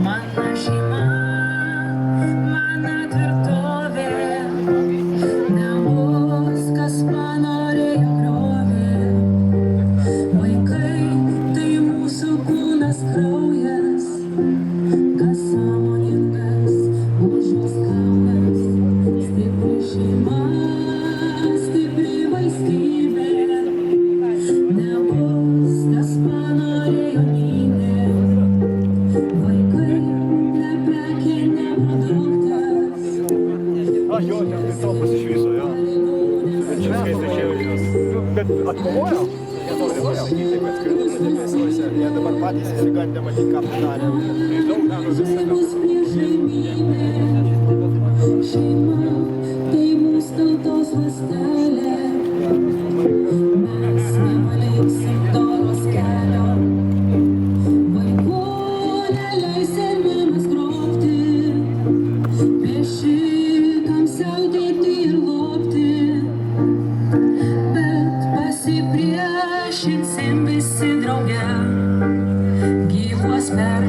Mano šeima, mano tvirtovė, nebus, kas panorėjo griovė. Vaikai, tai mūsų kūnas kraujas, kas sąmoningas, už juos kaunas. Stipri šeima, stipri valstybė, nebus, kas panorėjo gynė. Vaikai, ne prekė, ne produktas. Jo, ten Kristopas iš viso, jo. Viskas tai čia jos. Bet atkovojo? Jie to nori pasakyti, kad skrido debesiuose. Jie dabar patys įsigandę matyti, ką padarė. Tai daug daro viską. Šeima, tai mūsų tautos ląstelė. Mes nepaliksim doros kelio. Vaikų neleisime mes grobti, plėšikams siautėti ir lobti. Bet pasipriešinsim visi drauge, gyvuos per